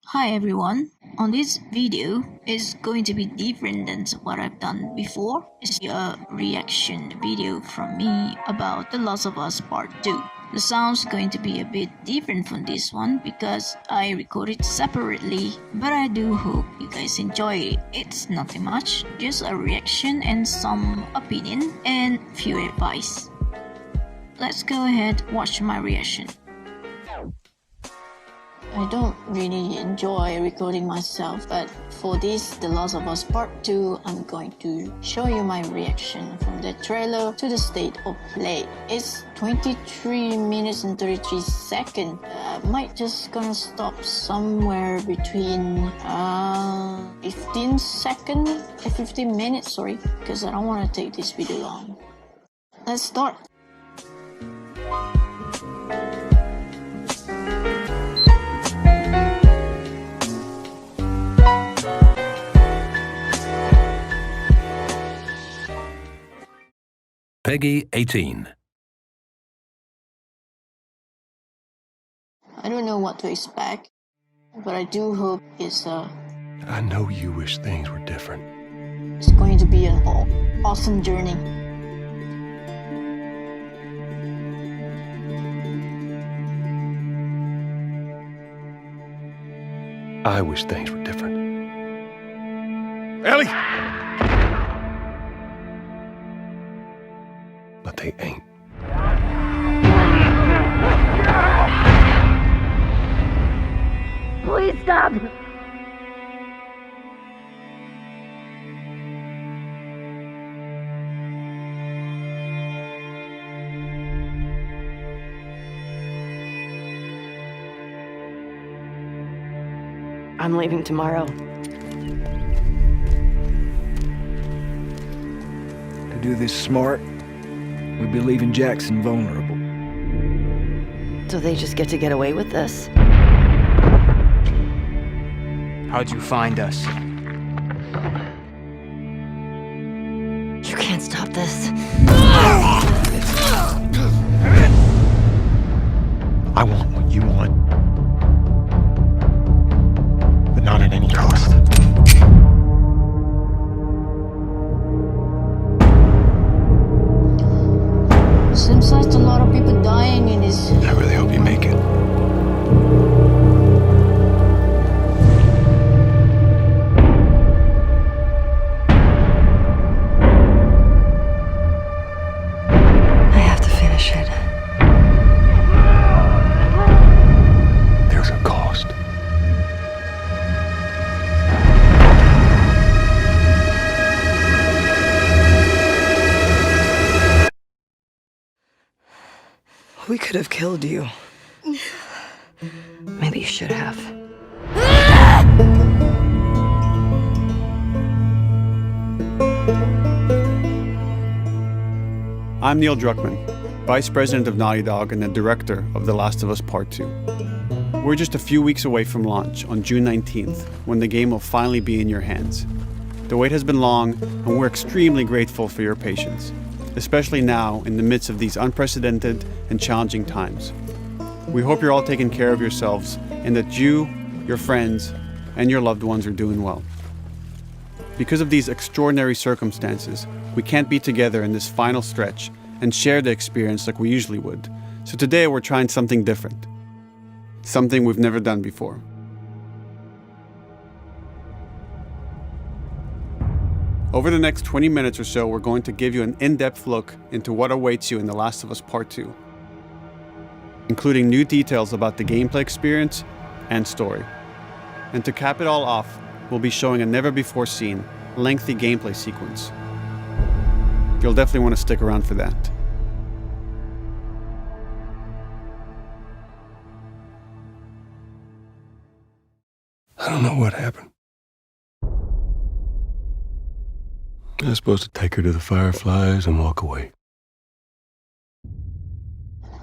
Hi everyone. On this video is going to be different than what I've done before. It's a reaction video from me about The Last of Us Part 2. The sound's going to be a bit different from this one because I recorded separately, but I do hope you guys enjoy it. It's nothing much, just a reaction and some opinion and few advice. Let's go ahead watch my reaction. I don't really enjoy recording myself, but for this The Last of Us Part 2, I'm going to show you my reaction from the trailer to the state of play. It's 23 minutes and 33 seconds. Might just gonna stop somewhere between 15 minutes, sorry, because I don't want to take this video long. Let's start. Peggy 18. I don't know what to expect, but I do hope it's I know you wish things were different. it's going to be an awesome journey. I wish things were different. Ellie! But they ain't. Please stop! I'm leaving tomorrow. To do this smart, we'd be leaving Jackson vulnerable. So they just get to get away with this? How'd you find us? You can't stop this. I want what you want. But not at any cost. Seems like a lot of people dying in this. I really hope you make it. I have to finish it. There's a cost. We could have killed you. Maybe you should have. I'm Neil Druckmann, Vice President of Naughty Dog and the Director of The Last of Us Part 2. We're just a few weeks away from launch on June 19th, when the game will finally be in your hands. The wait has been long, and we're extremely grateful for your patience, especially now in the midst of these unprecedented and challenging times. We hope you're all taking care of yourselves and that you, your friends, and your loved ones are doing well. Because of these extraordinary circumstances, we can't be together in this final stretch and share the experience like we usually would. So today we're trying something different. Something we've never done before. Over the next 20 minutes or so, we're going to give you an in-depth look into what awaits you in The Last of Us Part 2, including new details about the gameplay experience and story. And to cap it all off, we'll be showing a never-before-seen, lengthy gameplay sequence. You'll definitely want to stick around for that. I don't know what happened. I was supposed to take her to the Fireflies and walk away.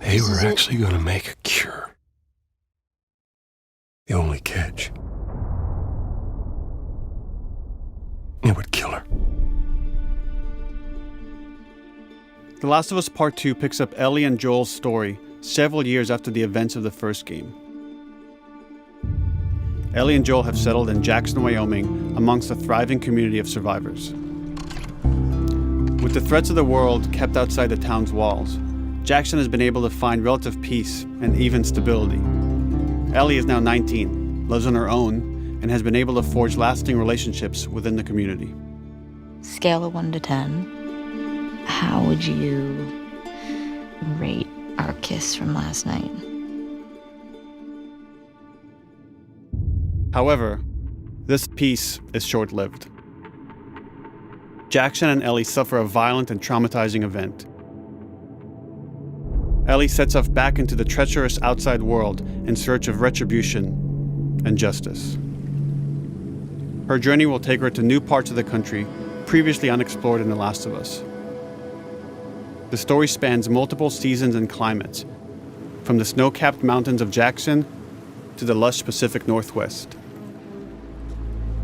They were actually going to make a cure. The only catch, it would kill her. The Last of Us Part 2 picks up Ellie and Joel's story several years after the events of the first game. Ellie and Joel have settled in Jackson, Wyoming, amongst a thriving community of survivors. With the threats of the world kept outside the town's walls, Jackson has been able to find relative peace and even stability. Ellie is now 19, lives on her own, and has been able to forge lasting relationships within the community. Scale of 1 to 10, how would you rate our kiss from last night? However, this peace is short-lived. Jackson and Ellie suffer a violent and traumatizing event. Ellie sets off back into the treacherous outside world in search of retribution and justice. Her journey will take her to new parts of the country previously unexplored in The Last of Us. The story spans multiple seasons and climates, from the snow-capped mountains of Jackson to the lush Pacific Northwest.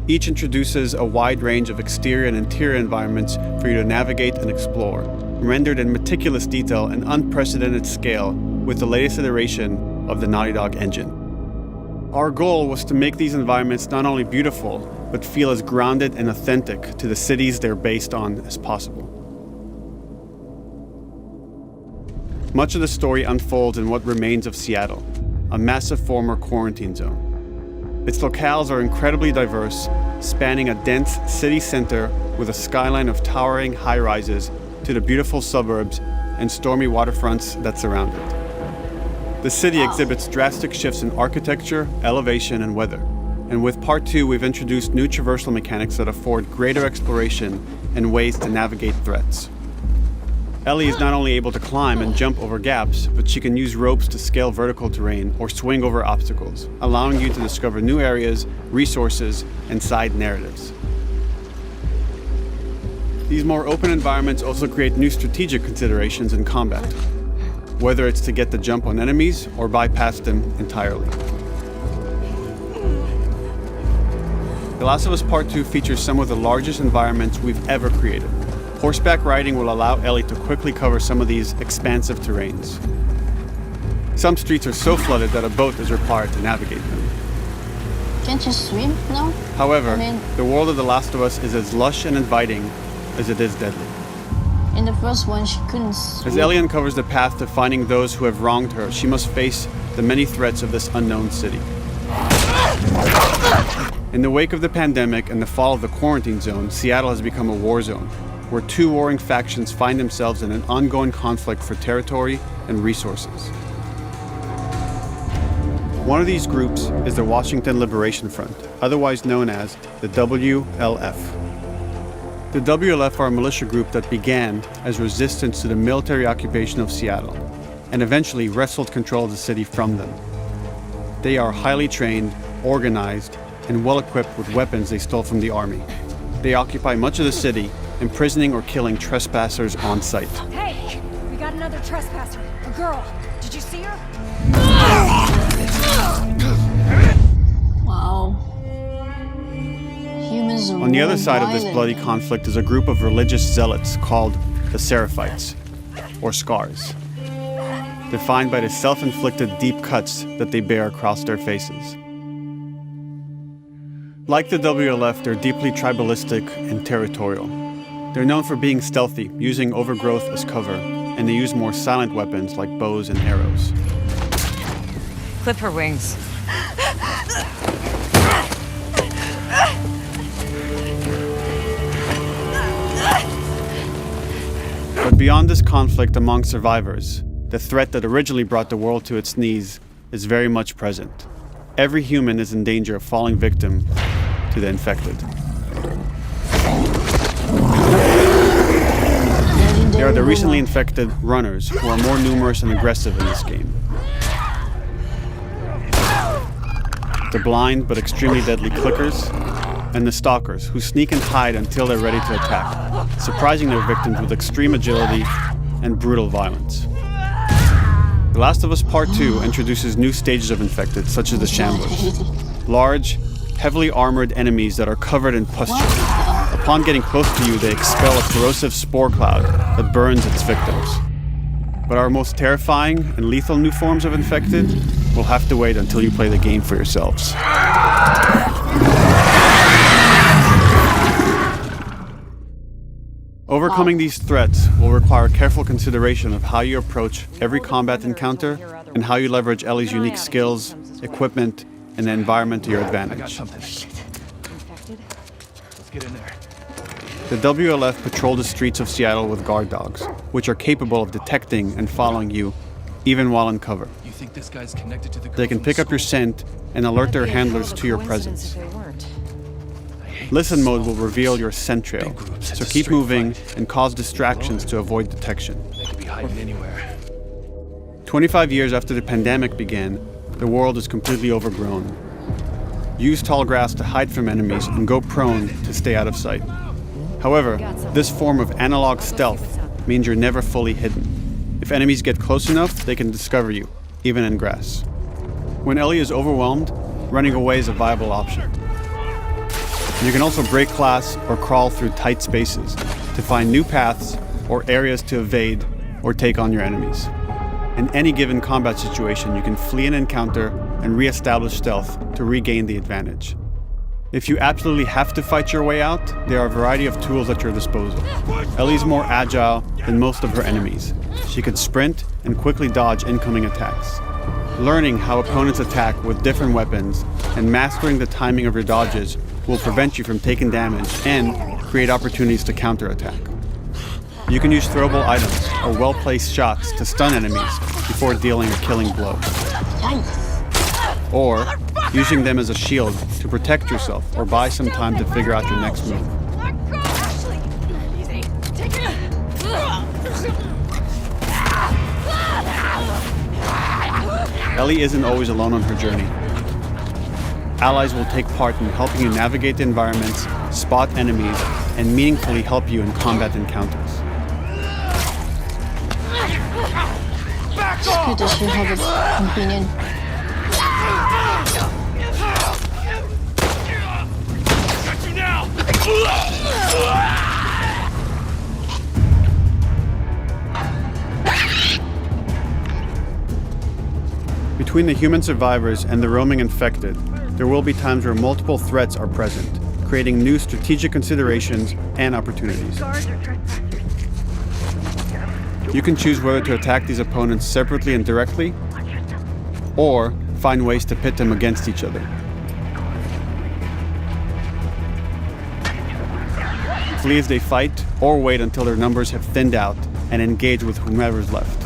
Each introduces a wide range of exterior and interior environments for you to navigate and explore, rendered in meticulous detail and unprecedented scale with the latest iteration of the Naughty Dog engine. Our goal was to make these environments not only beautiful, but feel as grounded and authentic to the cities they're based on as possible. Much of the story unfolds in what remains of Seattle, a massive former quarantine zone. Its locales are incredibly diverse, spanning a dense city center with a skyline of towering high-rises to the beautiful suburbs and stormy waterfronts that surround it. The city exhibits drastic shifts in architecture, elevation, and weather. And with Part 2, we've introduced new traversal mechanics that afford greater exploration and ways to navigate threats. Ellie is not only able to climb and jump over gaps, but she can use ropes to scale vertical terrain or swing over obstacles, allowing you to discover new areas, resources, and side narratives. These more open environments also create new strategic considerations in combat, whether it's to get the jump on enemies or bypass them entirely. The Last of Us Part 2 features some of the largest environments we've ever created. Horseback riding will allow Ellie to quickly cover some of these expansive terrains. Some streets are so flooded that a boat is required to navigate them. Can't you swim? No? However, the world of The Last of Us is as lush and inviting as it is deadly. In the first one, she couldn't swim. As Ellie uncovers the path to finding those who have wronged her, she must face the many threats of this unknown city. In the wake of the pandemic and the fall of the quarantine zone, Seattle has become a war zone, where two warring factions find themselves in an ongoing conflict for territory and resources. One of these groups is the Washington Liberation Front, otherwise known as the WLF. The WLF are a militia group that began as resistance to the military occupation of Seattle and eventually wrestled control of the city from them. They are highly trained, organized, and well-equipped with weapons they stole from the army. They occupy much of the city, imprisoning or killing trespassers on sight. Hey, we got another trespasser, a girl. Did you see her? Wow. Humans are On the other more side of this violent. bloody conflict is a group of religious zealots called the Seraphites, or Scars, defined by the self-inflicted deep cuts that they bear across their faces. Like the WLF, they're deeply tribalistic and territorial. They're known for being stealthy, using overgrowth as cover, and they use more silent weapons like bows and arrows. Clip her wings. But beyond this conflict among survivors, the threat that originally brought the world to its knees is very much present. Every human is in danger of falling victim to the infected. They are the recently infected runners, who are more numerous and aggressive in this game. The blind but extremely deadly clickers, and the stalkers, who sneak and hide until they're ready to attack, surprising their victims with extreme agility and brutal violence. The Last of Us Part 2 introduces new stages of infected, such as the Shamblers. Large, heavily armored enemies that are covered in pustule. Upon getting close to you, they expel a corrosive spore cloud that burns its victims. But our most terrifying and lethal new forms of infected will have to wait until you play the game for yourselves. Overcoming these threats will require careful consideration of how you approach every combat encounter and how you leverage Ellie's unique skills, equipment, and the environment to your advantage. Let's get in there. The WLF patrol the streets of Seattle with guard dogs, which are capable of detecting and following you, even while in cover. You think this guy's connected to the They can pick up your scent and alert their handlers to your presence. Listen mode will reveal your scent trail, so keep moving and cause distractions to avoid detection. They could be hiding anywhere. 25 years after the pandemic began, the world is completely overgrown. Use tall grass to hide from enemies and go prone to stay out of sight. However, this form of analog stealth means you're never fully hidden. If enemies get close enough, they can discover you, even in grass. When Ellie is overwhelmed, running away is a viable option. You can also break glass or crawl through tight spaces to find new paths or areas to evade or take on your enemies. In any given combat situation, you can flee an encounter and re-establish stealth to regain the advantage. If you absolutely have to fight your way out, there are a variety of tools at your disposal. Ellie's more agile than most of her enemies. She can sprint and quickly dodge incoming attacks. Learning how opponents attack with different weapons and mastering the timing of your dodges will prevent you from taking damage and create opportunities to counterattack. You can use throwable items or well-placed shots to stun enemies before dealing a killing blow. Or using them as a shield to protect yourself or buy some time to figure out your next move. Ellie isn't always alone on her journey. Allies will take part in helping you navigate the environments, spot enemies, and meaningfully help you in combat encounters. It's good that you have a companion. Between the human survivors and the roaming infected, there will be times where multiple threats are present, creating new strategic considerations and opportunities. You can choose whether to attack these opponents separately and directly, or find ways to pit them against each other. Flee as they fight, or wait until their numbers have thinned out and engage with whomever's left.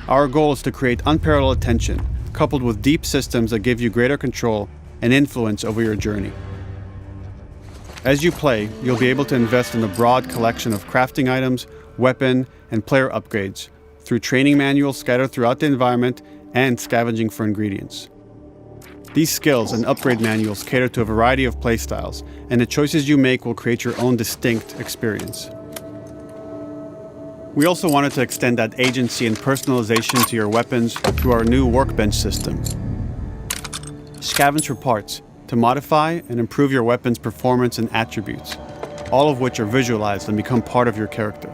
Our goal is to create unparalleled tension, coupled with deep systems that give you greater control and influence over your journey. As you play, you'll be able to invest in a broad collection of crafting items, weapon, and player upgrades through training manuals scattered throughout the environment and scavenging for ingredients. These skills and upgrade manuals cater to a variety of playstyles, and the choices you make will create your own distinct experience. We also wanted to extend that agency and personalization to your weapons through our new workbench system. Scavenge for parts to modify and improve your weapon's performance and attributes, all of which are visualized and become part of your character.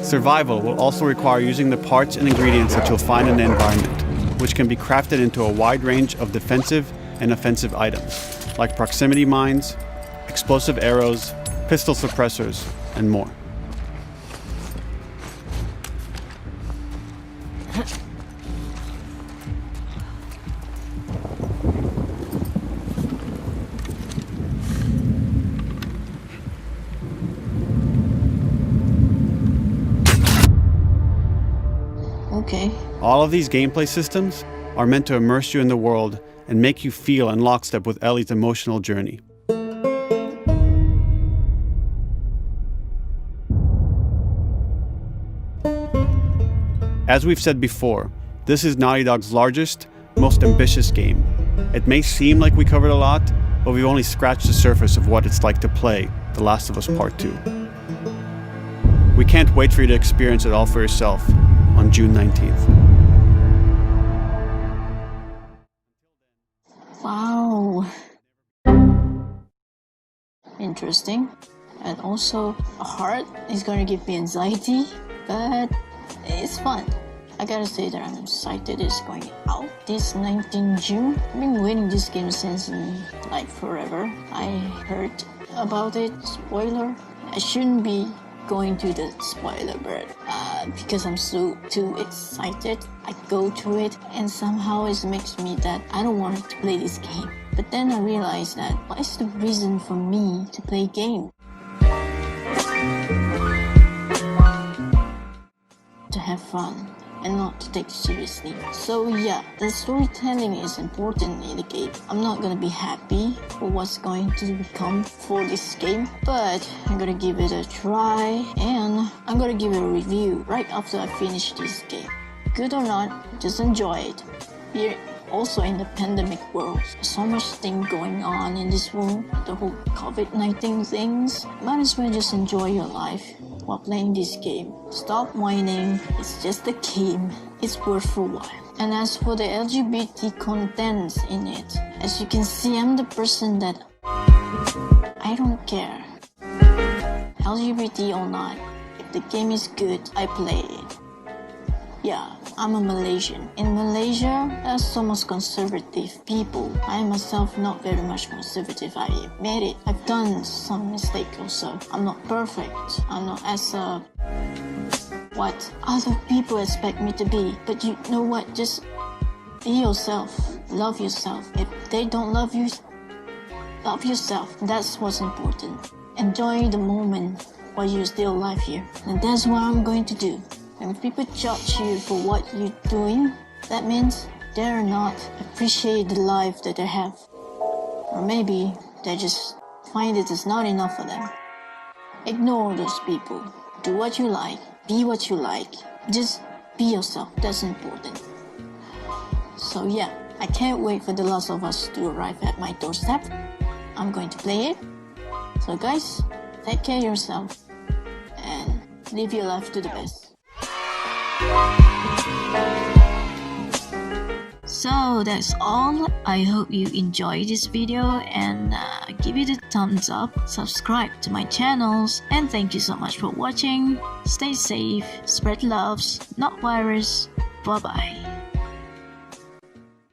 Survival will also require using the parts and ingredients that you'll find in the environment, which can be crafted into a wide range of defensive and offensive items, like proximity mines, explosive arrows, pistol suppressors, and more. Okay. All of these gameplay systems are meant to immerse you in the world and make you feel in lockstep with Ellie's emotional journey. As we've said before, this is Naughty Dog's largest, most ambitious game. It may seem like we covered a lot, but we've only scratched the surface of what it's like to play The Last of Us Part 2. We can't wait for you to experience it all for yourself on June 19th. Wow. Interesting. And also hard. It's gonna give me anxiety, but it's fun. I gotta say that I'm excited it's going out this 19 June. I've been waiting this game since like forever. I heard about it, spoiler. I shouldn't be going to the spoiler, but because I'm so too excited, I go to it, and somehow it makes me that I don't want to play this game. But then I realized that what is the reason for me to play game? To have fun and not to take it seriously. So yeah, the storytelling is important in the game. I'm not gonna be happy for what's going to become for this game, but I'm gonna give it a try and I'm gonna give it a review right after I finish this game. Good or not, just enjoy it. We're also in the pandemic world. There's so much thing going on in this world, the whole COVID-19 things. Might as well just enjoy your life while playing this game. Stop whining, it's just a game. It's worth a while. And as for the LGBT contents in it, as you can see, I'm the person that I don't care. LGBT or not, if the game is good, I play it. Yeah, I'm a Malaysian. In Malaysia, there's so much conservative people. I myself not very much conservative, I admit it. I've done some mistake also. I'm not perfect. I'm not as what other people expect me to be. But you know what? Just be yourself. Love yourself. If they don't love you, love yourself. That's what's important. Enjoy the moment while you're still alive here. And that's what I'm going to do. When people judge you for what you're doing, that means they're not appreciate the life that they have. Or maybe they just find it is not enough for them. Ignore those people. Do what you like. Be what you like. Just be yourself. That's important. So yeah, I can't wait for The Last of Us to arrive at my doorstep. I'm going to play it. So guys, take care of yourself and live your life to the best. So that's all. I hope you enjoyed this video and give it a thumbs up, subscribe to my channels, and thank you so much for watching. Stay safe, spread loves, not virus. Bye bye.